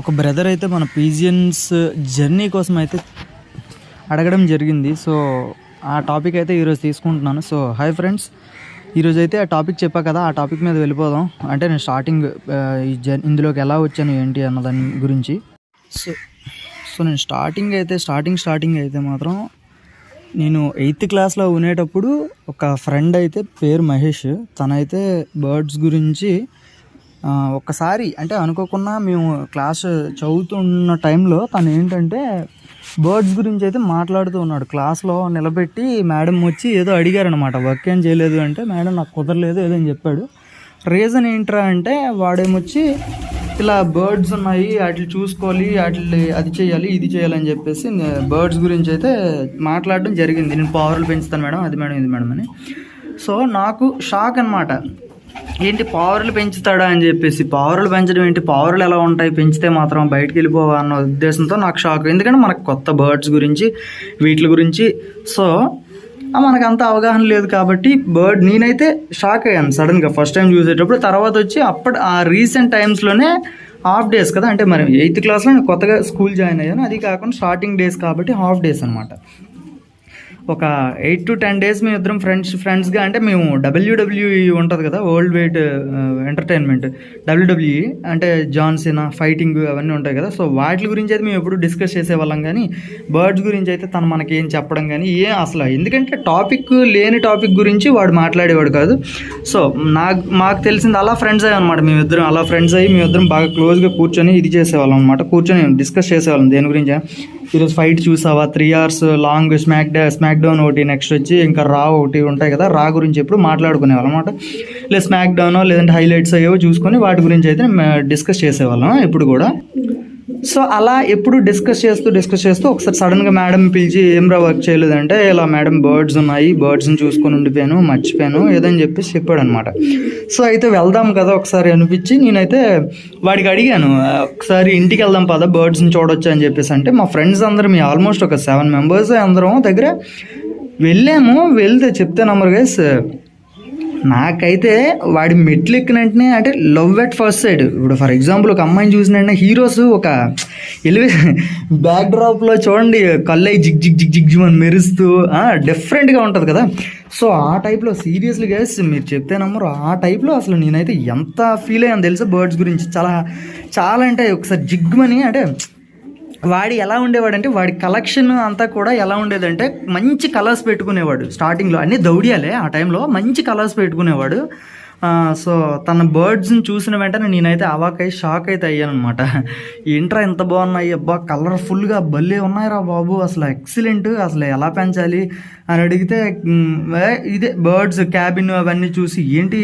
ఒక బ్రదర్ అయితే మన పీజియన్స్ జర్నీ కోసం అయితే అడగడం జరిగింది. సో ఆ టాపిక్ అయితే ఈరోజు తీసుకుంటున్నాను. సో హాయ్ ఫ్రెండ్స్, ఈరోజు అయితే ఆ టాపిక్ చెప్పా కదా, ఆ టాపిక్ మీద వెళ్ళిపోదాం. అంటే నేను స్టార్టింగ్ ఇందులోకి ఎలా వచ్చాను ఏంటి అన్న దాని గురించి. సో సో నేను స్టార్టింగ్ అయితే మాత్రం నేను 8th క్లాస్లో ఉండేటప్పుడు ఒక ఫ్రెండ్ అయితే పేరు మహేష్, తనైతే బర్డ్స్ గురించి ఒక్కసారి అంటే అనుకోకుండా మేము క్లాస్ చదువుతున్న టైంలో తను ఏంటంటే బర్డ్స్ గురించి అయితే మాట్లాడుతూ ఉన్నాడు. క్లాస్లో నిలబెట్టి మేడం వచ్చి ఏదో అడిగారనమాట, వర్క్ ఏం చేయలేదు అంటే మేడం నాకు కుదరలేదు ఏదో అని చెప్పాడు. రీజన్ ఏంట్రా అంటే వాడేమొచ్చి ఇలా బర్డ్స్ ఉన్నాయి వాటిని చూసుకోవాలి, వాటిని అది చేయాలి ఇది చేయాలని చెప్పేసి బర్డ్స్ గురించి అయితే మాట్లాడడం జరిగింది. నేను పావురాలు పెంచుతాను మేడం, అది మేడం ఇది మేడం అని. సో నాకు షాక్ అనమాట, ఏంటి పావురాలు పెంచుతాడా అని చెప్పేసి. పావురాలు పెంచడం ఏంటి, పావురాలు ఎలా ఉంటాయి, పెంచితే మాత్రం బయటకు వెళ్ళిపోవా అన్న ఉద్దేశంతో నాకు షాక్. ఎందుకంటే మనకు కొత్త బర్డ్స్ గురించి వీటి గురించి సో మనకు అంత అవగాహన లేదు కాబట్టి నేనైతే షాక్ అయ్యాను సడన్గా ఫస్ట్ టైం చూసేటప్పుడు. తర్వాత వచ్చి ఆ రీసెంట్ టైమ్స్లోనే హాఫ్ డేస్ కదా, అంటే మరి 8th క్లాస్లో నేను కొత్తగా స్కూల్ జాయిన్ అయ్యాను, అది కాకుండా స్టార్టింగ్ డేస్ కాబట్టి హాఫ్ డేస్ అనమాట. ఒక 8 to 10 days మేము ఇద్దరం ఫ్రెండ్స్గా, అంటే మేము WWE ఉంటుంది కదా, వరల్డ్ వైడ్ ఎంటర్టైన్మెంట్, WWE అంటే జాన్ సీనా ఫైటింగ్ అవన్నీ ఉంటాయి కదా. సో వాటి గురించి అయితే మేము ఎప్పుడు డిస్కస్ చేసేవాళ్ళం, కానీ బర్డ్స్ గురించి అయితే తను మనకి ఏం చెప్పడం కానీ అసలు, ఎందుకంటే లేని టాపిక్ గురించి వాడు మాట్లాడేవాడు కాదు. సో మాకు తెలిసింది అలా ఫ్రెండ్స్ అయ్యి అనమాట. మేమిద్దరం అలా ఫ్రెండ్స్ అయ్యి మేమిద్దరం బాగా క్లోజ్గా కూర్చొని ఇది చేసేవాళ్ళం అనమాట, కూర్చొని డిస్కస్ చేసేవాళ్ళం దేని గురించి. ఈరోజు ఫైట్ చూసావా, 3 hours లాంగ్ స్మాక్ డౌన్ ఒకటి, నెక్స్ట్ వచ్చి ఇంకా రా ఒకటి ఉంటాయి కదా, రా గురించి ఎప్పుడు మాట్లాడుకునేవాళ్ళం అనమాట. లేదా స్మాక్ డౌన్ లేదంటే హైలైట్స్ అయ్యేవో చూసుకొని వాటి గురించి అయితే డిస్కస్ చేసేవాళ్ళం ఇప్పుడు కూడా. సో అలా ఎప్పుడు డిస్కస్ చేస్తూ ఒకసారి సడన్గా మేడం పిలిచి ఏమ్రా వర్క్ చేయలేదంటే, ఇలా మేడం బర్డ్స్ ఉన్నాయి, బర్డ్స్ని చూసుకొని ఉండిపోయాను, మర్చిపోయాను ఏదని చెప్పేసి చెప్పాడు అనమాట. సో అయితే వెళ్దాం కదా ఒకసారి అనిపించి నేనైతే వాడికి అడిగాను, ఒకసారి ఇంటికి వెళ్దాం పద బర్డ్స్ని చూడొచ్చు అని చెప్పేసి. అంటే మా ఫ్రెండ్స్ అందరం ఆల్మోస్ట్ ఒక 7 members అందరం దగ్గర వెళ్తే చెప్తే నమ్మరు గైస్, నాకైతే వాడి మెట్లు ఎక్కిన వెంటనే అంటే లవ్ ఎట్ ఫస్ట్ సైడ్. ఇప్పుడు ఫర్ ఎగ్జాంపుల్ ఒక అమ్మాయిని చూసిన వెంటనే హీరోస్ ఒక బ్యాక్ డ్రాప్లో చూడండి కళ్ళై జిగ్ అని మెరుస్తూ డిఫరెంట్గా ఉంటుంది కదా. సో ఆ టైప్లో సీరియస్లీ గైస్ మీరు చెప్తే నమ్మరు, ఆ టైప్లో అసలు నేనైతే ఎంత ఫీల్ అయ్యాను తెలుసా బర్డ్స్ గురించి. చాలా అంటే ఒకసారి జిగ్మని, అంటే వాడి ఎలా ఉండేవాడంటే వాడి కలెక్షన్ అంతా కూడా ఎలా ఉండేదంటే మంచి కలర్స్ పెట్టుకునేవాడు. స్టార్టింగ్లో అన్నీ దౌడియాలే ఆ టైంలో, మంచి కలర్స్ పెట్టుకునేవాడు. సో తన బర్డ్స్ని చూసిన వెంటనే నేనైతే షాక్ అయితే అయ్యాను అనమాట. ఏంట్రా ఎంత బాగున్నాయి, అబ్బా కలర్ఫుల్గా భలే ఉన్నాయిరా బాబు, అసలు ఎక్సలెంట్, అసలు ఎలా పెంచాలి అని అడిగితే ఇదే బర్డ్స్ క్యాబిన్ అవన్నీ చూసి ఏంటి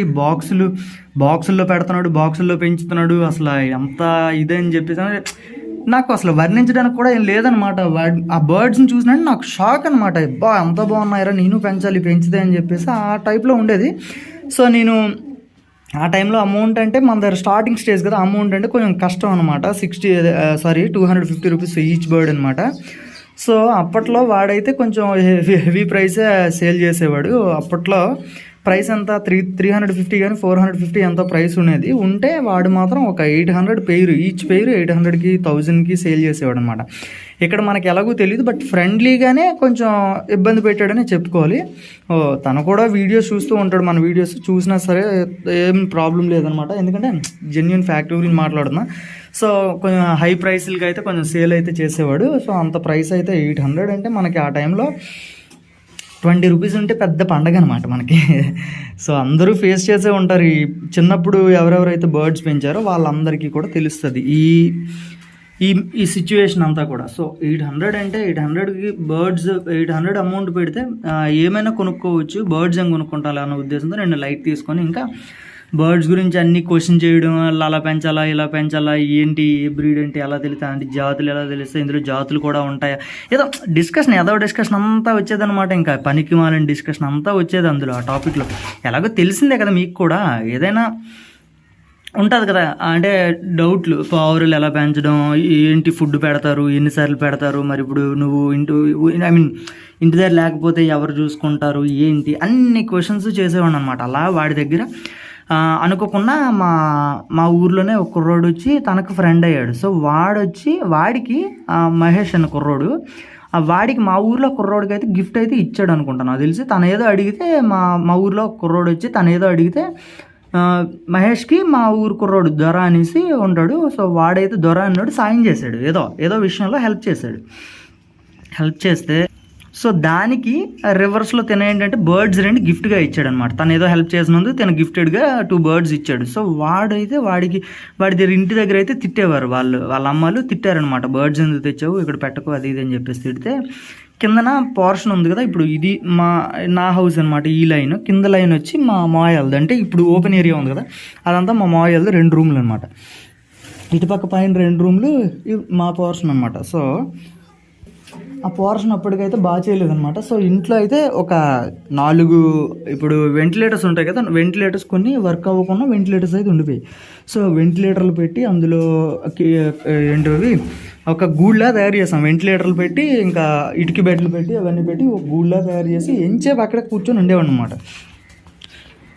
బాక్సుల్లో పెడుతున్నాడు, బాక్సుల్లో పెంచుతున్నాడు, అసలు ఎంత ఇదే అని చెప్పేసి నాకు అసలు వర్ణించడానికి కూడా ఏం లేదనమాట. ఆ బర్డ్స్ని చూసినట్టు నాకు షాక్ అనమాట, అబ్బా ఎంత బాగున్నాయిరా నేను పెంచితే అని చెప్పేసి ఆ టైప్లో ఉండేది. సో నేను ఆ టైంలో అమౌంట్ అంటే మన దగ్గర స్టార్టింగ్ స్టేజ్ కదా, అమౌంట్ అంటే కొంచెం కష్టం అనమాట. 250 rupees ఈచ్ బర్డ్ అనమాట. సో అప్పట్లో వాడైతే కొంచెం హెవీ ప్రైసే సేల్ చేసేవాడు. అప్పట్లో ప్రైస్ ఎంత 350 కానీ 450 ఎంతో ప్రైస్ ఉంటే వాడు మాత్రం ఒక 800 పెయిర్, ఈచ్ పెయిర్ 800కి 1000కి సేల్ చేసేవాడు అనమాట. ఇక్కడ మనకి ఎలాగో తెలియదు, బట్ ఫ్రెండ్లీగానే కొంచెం ఇబ్బంది పెట్టాడని చెప్పుకోవాలి. తను కూడా వీడియోస్ చూస్తూ ఉంటాడు, మన వీడియోస్ చూసినా సరే ఏం ప్రాబ్లం లేదనమాట, ఎందుకంటే జెన్యున్ ఫ్యాక్ట్ గురించి మాట్లాడుతున్నా. సో కొంచెం హై ప్రైస్లకి అయితే కొంచెం సేల్ అయితే చేసేవాడు. సో అంత ప్రైస్ అయితే 800 అంటే మనకి ఆ టైంలో 20 rupees ఉంటే పెద్ద పండగ అనమాట మనకి. సో అందరూ ఫేస్ చేసే ఉంటారు, ఈ చిన్నప్పుడు ఎవరెవరైతే బర్డ్స్ పెంచారో వాళ్ళందరికీ కూడా తెలుస్తుంది ఈ సిచ్యువేషన్ అంతా కూడా. సో 800 అంటే 800కి బర్డ్స్ 800 అమౌంట్ పెడితే ఏమైనా కొనుక్కోవచ్చు, బర్డ్స్ ఏం కొనుక్కుంటాలి అన్న ఉద్దేశంతో నేను లైట్ తీసుకొని ఇంకా బర్డ్స్ గురించి అన్ని క్వశ్చన్ చేయడం, అలా పెంచాలా ఇలా పెంచాలా, ఏంటి బ్రీడ్ అంటే ఎలా తెలుస్తా, అంటే జాతులు ఎలా తెలుస్తాయి, ఇందులో జాతులు కూడా ఉంటాయా, ఏదో డిస్కషన్ అంతా వచ్చేదనమాట. ఇంకా పనికి మాలిన డిస్కషన్ అంతా వచ్చేది అందులో ఆ టాపిక్లో. ఎలాగో తెలిసిందే కదా మీకు కూడా, ఏదైనా ఉంటుంది కదా, అంటే డౌట్లు, పావురాలు ఎలా పెంచడం, ఏంటి ఫుడ్ పెడతారు, ఎన్నిసార్లు పెడతారు, మరి ఇప్పుడు నువ్వు ఇంటి దగ్గర లేకపోతే ఎవరు చూసుకుంటారు, ఏంటి అన్ని క్వశ్చన్స్ చేసేవాడు అనమాట. అలా వాడి దగ్గర అనుకోకుండా మా మా ఊర్లోనే ఒక కుర్రోడు వచ్చి తనకు ఫ్రెండ్ అయ్యాడు. సో వాడికి మహేష్ అన్న కుర్రోడు వాడికి మా ఊర్లో కుర్రోడికి అయితే గిఫ్ట్ అయితే ఇచ్చాడు అనుకుంటా నాకు తెలిసి. తను ఏదో అడిగితే మా ఊర్లో కుర్రోడు వచ్చి తను ఏదో అడిగితే మహేష్కి మా ఊరు కుర్రోడు దొర అనేసి ఉంటాడు. సో వాడైతే దొర అన్నాడు సాయం చేశాడు, ఏదో విషయంలో హెల్ప్ చేస్తే సో దానికి రివర్స్లో తిన ఏంటంటే బర్డ్స్ 2 గిఫ్ట్గా ఇచ్చాడు అనమాట. తను ఏదో హెల్ప్ చేసినందుకు తను గిఫ్టెడ్గా 2 బర్డ్స్ ఇచ్చాడు. సో వాడి దగ్గర ఇంటి దగ్గర అయితే తిట్టేవారు వాళ్ళ అమ్మలు తిట్టారనమాట, బర్డ్స్ ఎందుకు తెచ్చావు ఇక్కడ పెట్టకు అది ఇది అని చెప్పేసి తిడితే. కిందన పోర్షన్ ఉంది కదా, ఇప్పుడు ఇది నా హౌస్ అనమాట. ఈ లైన్ కింద లైన్ వచ్చి మా మాయల్ది, అంటే ఇప్పుడు ఓపెన్ ఏరియా ఉంది కదా అదంతా మా మాయల్ది 2 రూమ్లు అనమాట. ఇటుపక్క పైన 2 రూమ్లు మా పోర్షన్ అనమాట. సో ఆ పోర్షన్ అప్పటికైతే బాగా చేయలేదన్నమాట. సో ఇంట్లో అయితే ఒక 4 ఇప్పుడు వెంటిలేటర్స్ ఉంటాయి కదా, వెంటిలేటర్స్ కొన్ని వర్క్ అవ్వకుండా వెంటిలేటర్స్ అయితే ఉండిపోయి. సో వెంటిలేటర్లు పెట్టి అందులో ఏంటవి ఒక గూడ్లా తయారు చేసాం. వెంటిలేటర్లు పెట్టి ఇంకా ఇటుక బెడ్లు పెట్టి అవన్నీ పెట్టి ఒక గూడ్లా తయారు చేసి ఎంచేపు అక్కడ కూర్చొని ఉండేవాడు అనమాట.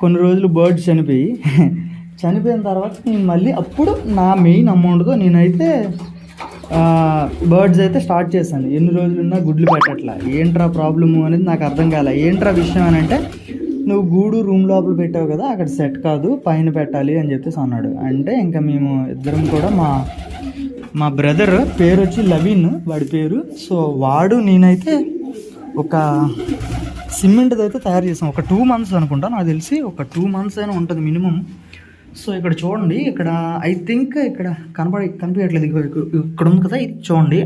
కొన్ని రోజులు బర్డ్స్ చనిపోయిన తర్వాత నేను మళ్ళీ అప్పుడు నా మెయిన్ అమౌంట్తో నేనైతే బర్డ్స్ అయితే స్టార్ట్ చేశాను. ఎన్ని రోజులున్నా గుడ్లు పెట్టట్లా, ఏంట్రా ప్రాబ్లము అనేది నాకు అర్థం కాలే. ఏంట్రా విషయం అని అంటే, నువ్వు గూడు రూమ్ లోపల పెట్టావు కదా అక్కడ సెట్ కాదు పైన పెట్టాలి అని చెప్పేసి అన్నాడు. అంటే ఇంకా మేము ఇద్దరం కూడా మా బ్రదర్ పేరు వచ్చి లవీన్ వాడి పేరు. సో నేనైతే ఒక సిమెంట్ది అయితే తయారు చేసాం. ఒక 2 months అనుకుంటా, నాకు తెలిసి ఒక 2 months అయినా ఉంటుంది మినిమం. సో ఇక్కడ చూడండి, ఇక్కడ ఐ థింక్ ఇక్కడ కనిపించట్లేదు, ఇక్కడ ఉంది కదా ఇది చూడండి.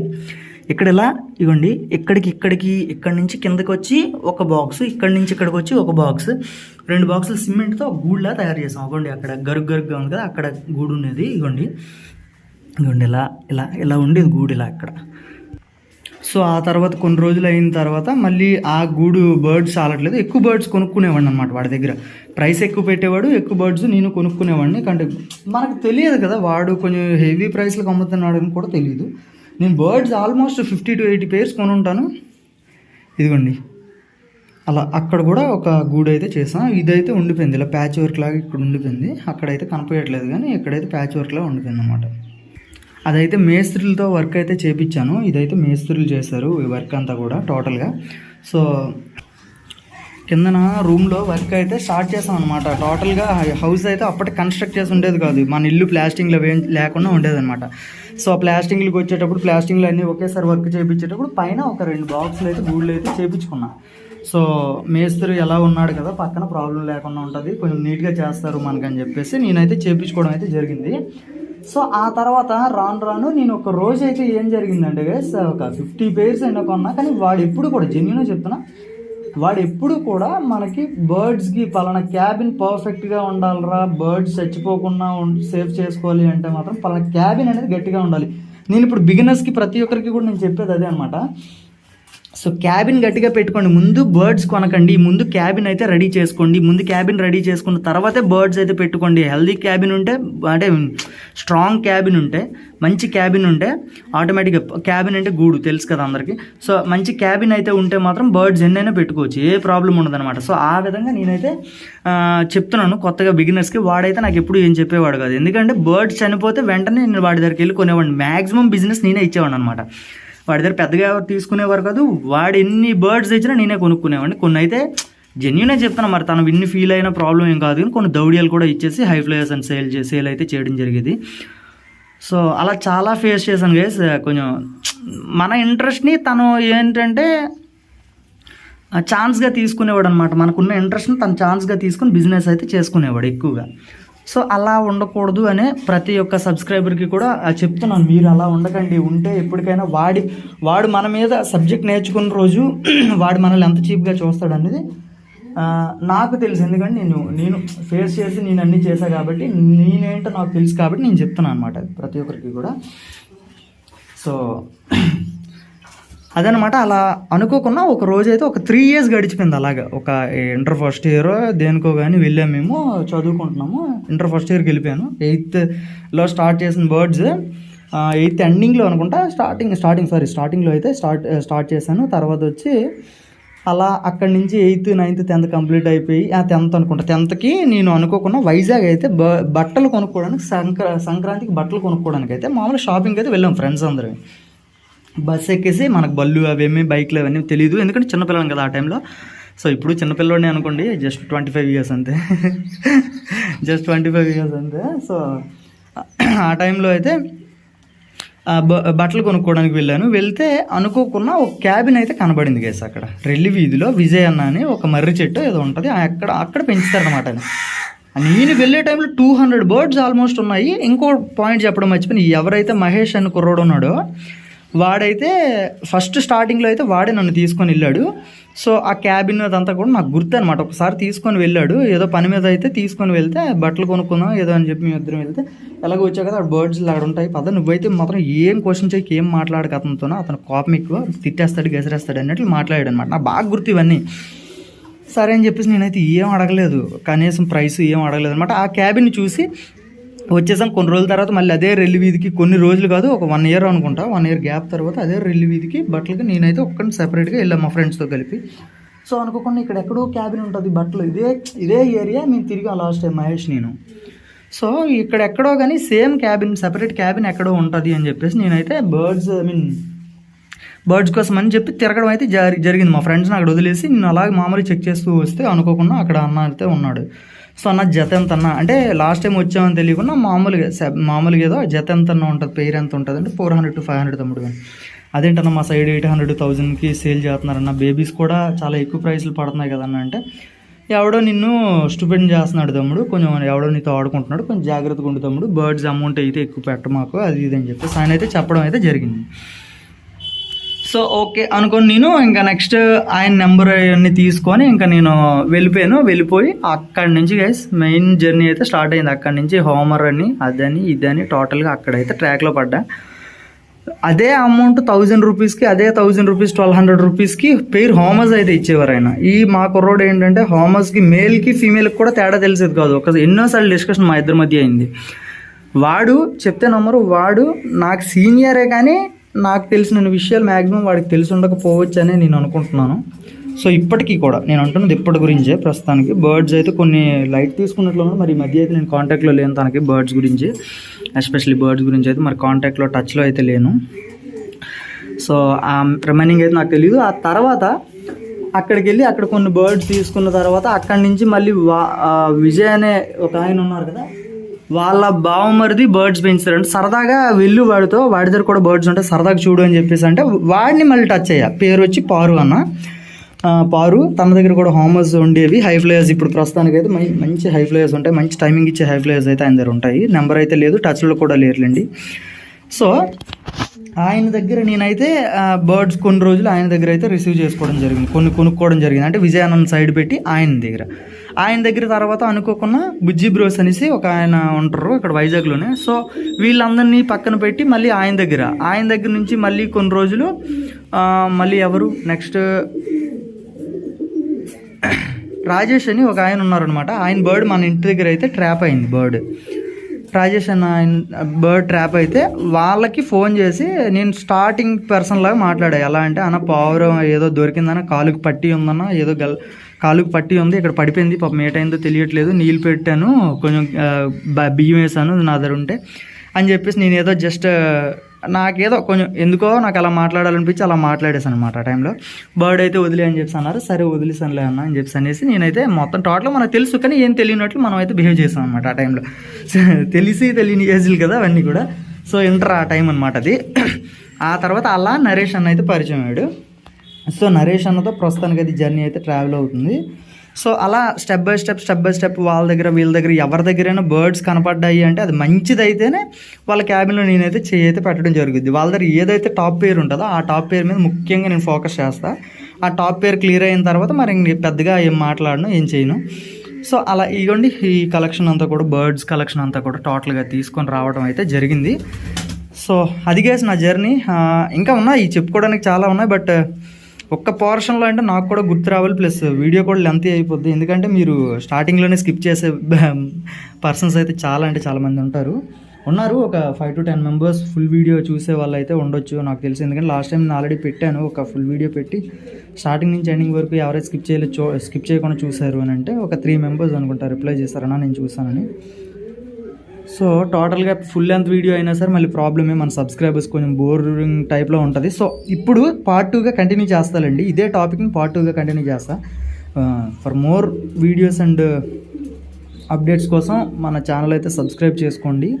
ఇక్కడ ఇలా ఇవ్వండి, ఇక్కడి నుంచి కిందకి వచ్చి ఒక బాక్స్, ఇక్కడి నుంచి ఇక్కడికి వచ్చి ఒక బాక్స్, 2 బాక్సులు సిమెంట్తో ఒక గూడులా తయారు చేసాం. ఇవ్వండి అక్కడ గరుగ్గా ఉంది కదా అక్కడ గూడు ఉండేది. ఇవ్వండి ఇలా ఇలా ఇలా ఉండేది గూడు ఇలా అక్కడ. సో ఆ తర్వాత కొన్ని రోజులు అయిన తర్వాత మళ్ళీ ఆ గూడు బర్డ్స్ చాలట్లేదు, ఎక్కువ బర్డ్స్ కొనుక్కునేవాడిని అనమాట. వాడి దగ్గర ప్రైస్ ఎక్కువ పెట్టేవాడు, ఎక్కువ బర్డ్స్ నేను కొనుక్కునేవాడిని. అంటే మనకు తెలియదు కదా వాడు కొంచెం హెవీ ప్రైస్లకు అమ్ముతున్నాడు అని కూడా తెలియదు. నేను బర్డ్స్ ఆల్మోస్ట్ 50 to 80 pairs కొని ఉంటాను. ఇదిగోండి అలా అక్కడ కూడా ఒక గూడు అయితే చేసాం. ఇదైతే ఉండిపోయింది ఇలా ప్యాచ్ వర్క్ లాగా ఇక్కడ ఉండిపోయింది, అక్కడైతే కనపడట్లేదు కానీ ఇక్కడైతే ప్యాచ్ వర్క్ లాగా ఉండిపోయింది అనమాట. అదైతే మేస్త్రీలతో వర్క్ అయితే చేయించాను. ఇదైతే మేస్త్రీలు చేశారు ఈ వర్క్ అంతా కూడా టోటల్గా. సో కిందన రూమ్లో వర్క్ అయితే స్టార్ట్ చేసాం అనమాట. టోటల్గా హౌస్ అయితే అప్పటికి కన్స్ట్రక్ట్ చేసి ఉండేది కాదు, మన ఇల్లు ప్లాస్టింగ్లో లేకుండా ఉండేది అనమాట. సో ప్లాస్టింగ్లకు వచ్చేటప్పుడు ప్లాస్టింగ్లో అన్నీ ఒకేసారి వర్క్ చేయించేటప్పుడు పైన ఒక 2 బాక్సులు అయితే గూళ్ళు అయితే చేయించుకున్నా. సో మేస్త్రి ఎలా ఉన్నాడు కదా పక్కన ప్రాబ్లం లేకుండా ఉంటుంది, కొంచెం నీట్గా చేస్తారు మనకని చెప్పేసి నేనైతే చేయించుకోవడం అయితే జరిగింది. సో ఆ తర్వాత రాను నేను ఒక రోజు అయితే ఏం జరిగిందంటే గైస్, ఒక 50 pairs అయినా కొన్నా, కానీ వాడు ఎప్పుడు కూడా జెన్యూన్గా చెప్తున్నా, వాడు ఎప్పుడు కూడా మనకి బర్డ్స్కి పలానా క్యాబిన్ పర్ఫెక్ట్గా ఉండాలిరా, బర్డ్స్ చచ్చిపోకుండా సేవ్ చేసుకోవాలి అంటే మాత్రం పలానా క్యాబిన్ అనేది గట్టిగా ఉండాలి. నేను ఇప్పుడు బిగినర్స్కి ప్రతి ఒక్కరికి కూడా నేను చెప్పేది అదే అనమాట. సో క్యాబిన్ గట్టిగా పెట్టుకోండి, ముందు బర్డ్స్ కొనకండి, ముందు క్యాబిన్ అయితే రెడీ చేసుకోండి. ముందు క్యాబిన్ రెడీ చేసుకున్న తర్వాతే బర్డ్స్ అయితే పెట్టుకోండి. హెల్దీ క్యాబిన్ ఉంటే, అంటే స్ట్రాంగ్ క్యాబిన్ ఉంటే, మంచి క్యాబిన్ ఉంటే ఆటోమేటిక్గా, క్యాబిన్ అంటే గూడు తెలుసు కదా అందరికీ. సో మంచి క్యాబిన్ అయితే ఉంటే మాత్రం బర్డ్స్ ఎన్నైనా పెట్టుకోవచ్చు, ఏ ప్రాబ్లం ఉండదన్నమాట. సో ఆ విధంగా నేనైతే చెప్తున్నాను కొత్తగా బిగినర్స్కి. వాడైతే నాకు ఎప్పుడు ఏం చెప్పేవాడు కాదు, ఎందుకంటే బర్డ్స్ చనిపోతే వెంటనే నేను వాడి దగ్గరికి వెళ్ళి కొనేవాడిని. మ్యాక్సిమం బిజినెస్ నేనే ఇచ్చేవాడిని అనమాట. వాడి దగ్గర పెద్దగా ఎవరు తీసుకునేవారు కాదు, వాడు ఎన్ని బర్డ్స్ తెచ్చినా నేనే కొనుక్కునేవాడిని. కొన్ని అయితే జెన్యూనే చెప్తాను, మరి తను విన్ని ఫీల్ అయిన ప్రాబ్లం ఏం కాదు, కానీ కొన్ని దౌడియాలు కూడా ఇచ్చేసి హై ఫ్లైయర్స్ అని సేల్ అయితే చేయడం జరిగేది. సో అలా చాలా ఫేస్ చేశాను గైస్. కొంచెం మన ఇంట్రెస్ట్ని తను ఏంటంటే ఛాన్స్గా తీసుకునేవాడు అనమాట. మనకున్న ఇంట్రెస్ట్ని తను ఛాన్స్గా తీసుకుని బిజినెస్ అయితే చేసుకునేవాడు ఎక్కువగా. సో అలా ఉండకూడదు అనే ప్రతి ఒక్క సబ్స్క్రైబర్కి కూడా చెప్తున్నాను, మీరు అలా ఉండకండి. ఉంటే ఎప్పటికైనా వాడు మన మీద సబ్జెక్ట్ నేర్చుకున్న రోజు వాడు మనల్ని ఎంత చీప్గా చూస్తాడు అనేది నాకు తెలుసు. ఎందుకంటే నేను ఫేస్ చేసి నేను అన్నీ చేశాను కాబట్టి, నేనేంటో నాకు తెలుసు కాబట్టి నేను చెప్తున్నాను అనమాట ప్రతి ఒక్కరికి కూడా. సో అదనమాట. అలా అనుకోకుండా ఒక రోజు అయితే ఒక 3 years గడిచిపోయింది. అలాగా ఒక ఇంటర్ ఫస్ట్ ఇయర్ దేనికో కానీ వెళ్ళాము, మేము చదువుకుంటున్నాము. ఇంటర్ ఫస్ట్ ఇయర్కి వెళ్ళిపోయాను. 8thలో స్టార్ట్ చేసిన బర్డ్స్ 8th ఎండింగ్లో అనుకుంటా, స్టార్టింగ్లో అయితే స్టార్ట్ చేశాను. తర్వాత వచ్చి అలా అక్కడి నుంచి 8th 9th 10th కంప్లీట్ అయిపోయి 10th అనుకుంటా 10thకి నేను అనుకోకుండా వైజాగ్ అయితే బట్టలు కొనుక్కోవడానికి సంక్రాంతికి బట్టలు కొనుక్కోవడానికి అయితే మామూలు షాపింగ్కి అయితే వెళ్ళాం ఫ్రెండ్స్ అందరూ. బస్ ఎక్కేసి మనకు బళ్ళు అవేమీ బైక్లు అవన్నీ తెలియదు, ఎందుకంటే చిన్నపిల్లలం కదా ఆ టైంలో. సో ఇప్పుడు చిన్నపిల్లోడిని అనుకోండి, జస్ట్ 25 years అంతే. జస్ట్ 25 years అంతే. సో ఆ టైంలో అయితే బట్టలు కొనుక్కోవడానికి వెళ్ళాను. వెళ్తే అనుకోకుండా ఒక క్యాబిన్ అయితే కనబడింది గైస్ అక్కడ రెల్లి వీధిలో. విజయ్ అన్న అని ఒక మర్రి చెట్టు ఏదో ఉంటుంది, అక్కడ పెంచుతారనమాట. నేను వెళ్ళే టైంలో 200 బర్డ్స్ ఆల్మోస్ట్ ఉన్నాయి. ఇంకో పాయింట్ చెప్పడం మర్చిపోయి, ఎవరైతే మహేష్ అని కుర్రోడు ఉన్నాడో వాడైతే ఫస్ట్ స్టార్టింగ్లో అయితే వాడే నన్ను తీసుకొని వెళ్ళాడు. సో ఆ క్యాబిన్ అదంతా కూడా నాకు గుర్తు అనమాట. ఒకసారి తీసుకొని వెళ్ళాడు, ఏదో పని మీద అయితే తీసుకొని వెళ్తే బట్టలు కొనుక్కుందాం ఏదో అని చెప్పి మేము ఇద్దరం వెళ్తే ఎలాగో వచ్చా కదా బర్డ్స్ అక్కడ ఉంటాయి పద, నువ్వైతే మాత్రం ఏం క్వశ్చన్ చేయకి ఏం మాట్లాడక అతనితోనో, అతను కోపం ఎక్కువ, తిట్టేస్తాడు గెసరేస్తాడు అన్నట్లు మాట్లాడాడు అనమాట. నాకు బాగా గుర్తు ఇవన్నీ. సరే అని చెప్పేసి నేనైతే ఏం అడగలేదు, కనీసం ప్రైస్ ఏం అడగలేదు అనమాట. ఆ క్యాబిన్ చూసి వచ్చేసాం. కొన్ని రోజుల తర్వాత మళ్ళీ అదే రెల్లి వీధికి, కొన్ని రోజులు కాదు ఒక 1 year అనుకుంటా, 1 year గ్యాప్ తర్వాత అదే రెల్లి వీధికి బట్టలకి నేనైతే ఒక్కడిని సెపరేట్గా వెళ్ళాను మా ఫ్రెండ్స్తో కలిపి. సో అనుకోకుండా ఇక్కడ ఎక్కడో క్యాబిన్ ఉంటుంది బట్టలు, ఇదే ఏరియా మేము తిరిగి లాస్ట్ టైం మహేష్ నేను. సో ఇక్కడ ఎక్కడో కానీ సేమ్ క్యాబిన్, సెపరేట్ క్యాబిన్ ఎక్కడో ఉంటుంది అని చెప్పేసి నేనైతే బర్డ్స్ కోసం అని చెప్పి తిరగడం అయితే జరిగింది. మా ఫ్రెండ్స్ని అక్కడ వదిలేసి నేను అలాగే మామూలుగా చెక్ చేస్తూ వస్తే అనుకోకుండా అక్కడ అన్న అయితే ఉన్నాడు. సో అన్న జత ఎంత అన్న అంటే, లాస్ట్ టైం వచ్చామని తెలియకుండా మామూలుగా ఏదో జత ఎంత అన్న ఉంటుంది, పేరు ఎంత ఉంటుంది అంటే 400 to 500 తమ్ముడు. కానీ అదేంటన్నా మా సైడ్ 800 to 1000కి సేల్ చేస్తున్నారన్న, బేబీస్ కూడా చాలా ఎక్కువ ప్రైస్లు పడుతున్నాయి కదన్న అంటే, ఎవడో నిన్ను స్టూపెండ్ చేస్తున్నాడు తమ్ముడు, కొంచెం ఎవడో నీతో ఆడుకుంటున్నాడు, కొంచెం జాగ్రత్తగా ఉండు తమ్ముడు, బర్డ్స్ అమౌంట్ అయితే ఎక్కువ పెట్ట మాకు అది ఇది అని చెప్పేసి ఆయన అయితే చెప్పడం అయితే జరిగింది. సో ఓకే అనుకొని నేను ఇంకా నెక్స్ట్ ఆయన నెంబర్ అన్నీ తీసుకొని ఇంకా నేను వెళ్ళిపోయి అక్కడి నుంచి గైస్ మెయిన్ జర్నీ అయితే స్టార్ట్ అయింది. అక్కడి నుంచి హోమర్ అని అదని ఇదని టోటల్గా అక్కడైతే ట్రాక్లో పడ్డా. అదే అమౌంట్ 1000 రూపీస్కి, అదే 1000 రూపీస్ 1200 రూపీస్కి పెయిర్ హోమర్స్ అయితే ఇచ్చేవారు ఆయన. ఈ మా కుర్రోడు ఏంటంటే హోమర్స్కి మేల్కి ఫీమేల్కి కూడా తేడా తెలిసేది కాదు. ఎన్నోసార్లు డిస్కషన్ మా ఇద్దరి మధ్య అయింది. వాడు చెప్తే నమ్మరు, వాడు నాకు సీనియరే కానీ నాకు తెలిసిన విషయాలు మ్యాక్సిమం వాడికి తెలిసి ఉండకపోవచ్చు అని నేను అనుకుంటున్నాను. సో ఇప్పటికీ కూడా నేను అంటున్నది ఇప్పటి గురించే. ప్రస్తుతానికి బర్డ్స్ అయితే కొన్ని లైట్ తీసుకున్నట్లు మరి ఈ మధ్య అయితే నేను కాంటాక్ట్లో లేను తనకి బర్డ్స్ గురించి, ఎస్పెషల్లీ బర్డ్స్ గురించి అయితే మరి కాంటాక్ట్లో టచ్లో అయితే లేను. సో ఆ రిమైనింగ్ అయితే నాకు తెలియదు. ఆ తర్వాత అక్కడికి వెళ్ళి అక్కడ కొన్ని బర్డ్స్ తీసుకున్న తర్వాత అక్కడి నుంచి మళ్ళీ విజయ్ అనే ఒక ఆయన ఉన్నారు కదా, వాళ్ళ బావమరిది బర్డ్స్ పెంచుతారంటే సరదాగా వెళ్ళు వాడి దగ్గర కూడా బర్డ్స్ ఉంటాయి సరదాగా చూడు అని చెప్పేసి అంటే వాడిని మళ్ళీ టచ్ అయ్యా. పేరు వచ్చి పారు అన్న. పారు తన దగ్గర కూడా హోమర్స్ ఉండేవి, హై ఫ్లయర్స్. ఇప్పుడు ప్రస్తుతానికి అయితే మంచి హై ఫ్లయర్స్ ఉంటాయి, మంచి టైమింగ్ ఇచ్చే హై ఫ్లయర్స్ అయితే ఆయన దగ్గర ఉంటాయి. నెంబర్ అయితే లేదు, టచ్లో కూడా లేరులేండి. సో ఆయన దగ్గర నేనైతే బర్డ్స్ కొన్ని రోజులు ఆయన దగ్గర అయితే రిసీవ్ చేసుకోవడం జరిగింది, కొన్ని కొనుక్కోవడం జరిగింది. అంటే విజయానంద్ సైడ్ పెట్టి ఆయన దగ్గర తర్వాత అనుకోకుండా బుజ్జి బ్రోస్ అనేసి ఒక ఆయన ఉంటారు ఇక్కడ వైజాగ్లోనే. సో వీళ్ళందరినీ పక్కన పెట్టి మళ్ళీ ఆయన దగ్గర నుంచి మళ్ళీ కొన్ని రోజులు మళ్ళీ ఎవరు నెక్స్ట్ రాజేష్ అని ఒక ఆయన ఉన్నారనమాట. ఆయన బర్డ్ మన ఇంటి దగ్గర అయితే ట్రాప్ అయింది. రాజేష్ అన్న బర్డ్ ట్రాప్ అయితే వాళ్ళకి ఫోన్ చేసి నేను స్టార్టింగ్ పర్సన్ లాగా మాట్లాడా. ఎలా అంటే అన్న పావురం ఏదో దొరికిందన్న, కాలుకి పట్టి ఉందన్న, ఏదో కాలుకి పట్టి ఉంది, ఇక్కడ పడిపోయింది, పాపం ఏటైందో తెలియట్లేదు, నీళ్ళు పెట్టాను, కొంచెం బియ్యం వేసాను నా దగ్గర ఉంటే అని చెప్పేసి నేను ఏదో జస్ట్ నాకేదో కొంచెం ఎందుకో నాకు అలా మాట్లాడాలనిపించి అలా మాట్లాడేసాను అనమాట. ఆ టైంలో బర్డ్ అయితే వదిలే అని చెప్పి అన్నారు. సరే వదిలేసానులే అన్న అని చెప్పి అనేసి నేనైతే మొత్తం టోటల్ మనకు తెలుసు కానీ ఏం తెలియనట్లు మనం అయితే బిహేవ్ చేసాం అనమాట. ఆ టైంలో తెలియని ఏజ్లు కదా అవన్నీ కూడా. సో ఇంటర్ ఆ టైం అనమాట అది. ఆ తర్వాత అలా నరేష్ అన్న అయితే పరిచయం అయ్యాడు. సో నరేష్ అన్నతో ప్రస్తుతానికి అది జర్నీ అయితే ట్రావెల్ అవుతుంది. సో అలా స్టెప్ బై స్టెప్ వాళ్ళ దగ్గర వీళ్ళ దగ్గర ఎవరి దగ్గరైనా బర్డ్స్ కనపడ్డాయి అంటే అది మంచిది అయితేనే వాళ్ళ క్యాబిన్లో నేనైతే అయితే పెట్టడం జరుగుద్ది. వాళ్ళ దగ్గర ఏదైతే టాప్ పేరు ఉంటుందో ఆ టాప్ పేరు మీద ముఖ్యంగా నేను ఫోకస్ చేస్తాను. ఆ టాప్ పేరు క్లియర్ అయిన తర్వాత మరి పెద్దగా ఏం మాట్లాడను, ఏం చేయను. సో అలా ఇగోండి ఈ కలెక్షన్ అంతా కూడా బర్డ్స్ కలెక్షన్ అంతా కూడా టోటల్గా తీసుకొని రావడం అయితే జరిగింది. సో అది గైస్ నా జర్నీ. ఇంకా ఉన్నాయి చెప్పుకోవడానికి చాలా ఉన్నాయి, బట్ ఒక్క పోర్షన్లో అంటే నాకు కూడా గుర్తు రావాలి, ప్లస్ వీడియో కూడా లెంతీ అయిపోద్ది. ఎందుకంటే మీరు స్టార్టింగ్లోనే స్కిప్ చేసే పర్సన్స్ అయితే చాలా మంది ఉంటారు. ఉన్నారు ఒక 5 to 10 మెంబర్స్ ఫుల్ వీడియో చూసే వాళ్ళు అయితే ఉండొచ్చు నాకు తెలిసి. ఎందుకంటే లాస్ట్ టైం నేను ఆల్రెడీ పెట్టాను, ఒక ఫుల్ వీడియో పెట్టి స్టార్టింగ్ నుంచి ఎండింగ్ వరకు ఎవరైతే స్కిప్ చేయకుండా చూశారు అని అంటే ఒక 3 మెంబర్స్ అనుకుంటా రిప్లై చేశారన్నా నేను చూసానని. సో టోటల్గా ఫుల్ లెంత్ వీడియో అయినా సరే మళ్ళీ ప్రాబ్లమే, మన సబ్స్క్రైబర్స్ కొంచెం బోరింగ్ టైప్లో ఉంటుంది. సో ఇప్పుడు పార్ట్ 2గా కంటిన్యూ చేస్తానండి, ఇదే టాపిక్ని పార్ట్ 2గా కంటిన్యూ చేస్తా. For more videos and updates కోసం మన ఛానల్ అయితే సబ్స్క్రైబ్ చేసుకోండి.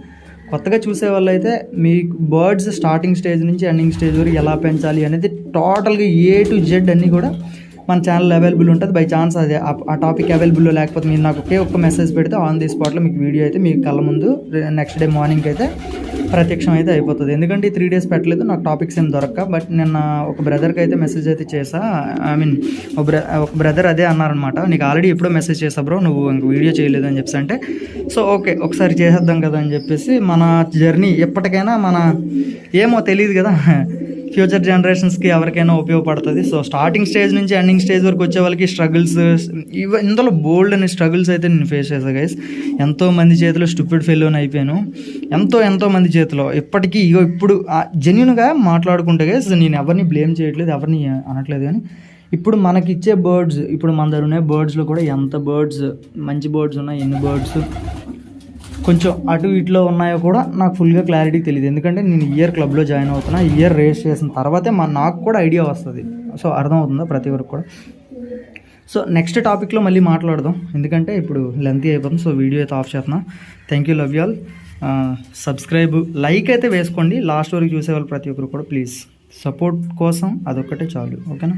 కొత్తగా చూసే వాళ్ళు అయితే మీకు బర్డ్స్ స్టార్టింగ్ స్టేజ్ నుంచి ఎండింగ్ స్టేజ్ వరకు ఎలా పెంచాలి అనేది టోటల్గా A to Z అన్నీ కూడా మన ఛానల్ అవైలబుల్ ఉంటుంది. బై ఛాన్స్ అది ఆ టాపిక్ అవైలబుల్లో లేకపోతే మీరు నాకు ఒక్క మెసేజ్ పెడితే ఆన్ ది స్పాట్లో మీకు వీడియో అయితే మీకు కళ్ళ ముందు నెక్స్ట్ డే మార్నింగ్ అయితే ప్రత్యక్షం అయితే అయిపోతుంది. ఎందుకంటే ఈ 3 days పెట్టలేదు, నాకు టాపిక్స్ ఏం దొరక్క. బట్ నిన్న ఒక బ్రదర్కి అయితే మెసేజ్ అయితే చేసా, ఐ మీన్ ఒక బ్రదర్ అదే అన్నారనమాట, నీకు ఆల్రెడీ ఎప్పుడో మెసేజ్ చేసా బ్రో, నువ్వు ఇంక వీడియో చేయలేదు అని చెప్పేసి అంటే, సో ఓకే ఒకసారి చేసేద్దాం కదా అని చెప్పేసి. మన జర్నీ ఎప్పటికైనా ఏమో తెలియదు కదా, ఫ్యూచర్ జనరేషన్స్కి ఎవరికైనా ఉపయోగపడుతుంది. సో స్టార్టింగ్ స్టేజ్ నుంచి ఎండింగ్ స్టేజ్ వరకు వచ్చే వాళ్ళకి స్ట్రగుల్స్ ఇందులో బోల్డ్ అనే స్ట్రగుల్స్ అయితే నేను ఫేస్ చేశాను గైస్. ఎంతోమంది చేతిలో స్టూపిడ్ ఫెయిల్యూర్ అయిపోయాను, ఎంతో మంది చేతిలో. ఇప్పటికీ ఇప్పుడు జెన్యున్గా మాట్లాడుకుంటే గైస్ నేను ఎవరిని బ్లేమ్ చేయట్లేదు, ఎవరిని అనట్లేదు. కానీ ఇప్పుడు మనకి ఇచ్చే బర్డ్స్, ఇప్పుడు మన దగ్గర ఉన్న బర్డ్స్లో కూడా ఎంత బర్డ్స్ మంచి బర్డ్స్ ఉన్నాయి, ఎన్ని బర్డ్స్ కొంచెం అటు ఇట్లో ఉన్నాయో కూడా నాకు ఫుల్గా క్లారిటీ తెలియదు. ఎందుకంటే నేను ఇయర్ క్లబ్లో జాయిన్ అవుతున్నా, ఇయర్ రేస్ చేసిన తర్వాతే నాకు కూడా ఐడియా వస్తుంది. సో అర్థమవుతుందా ప్రతి ఒక్కరికి కూడా. సో నెక్స్ట్ టాపిక్లో మళ్ళీ మాట్లాడదాం, ఎందుకంటే ఇప్పుడు లెంతీ అయిపోతుంది. సో వీడియో అయితే ఆఫ్ చేస్తున్నా. Thank you, love you all. Subscribe, like అయితే వేసుకోండి లాస్ట్ వరకు చూసేవాళ్ళు ప్రతి ఒక్కరు కూడా. ప్లీజ్ సపోర్ట్ కోసం అదొక్కటే చాలు, ఓకేనా.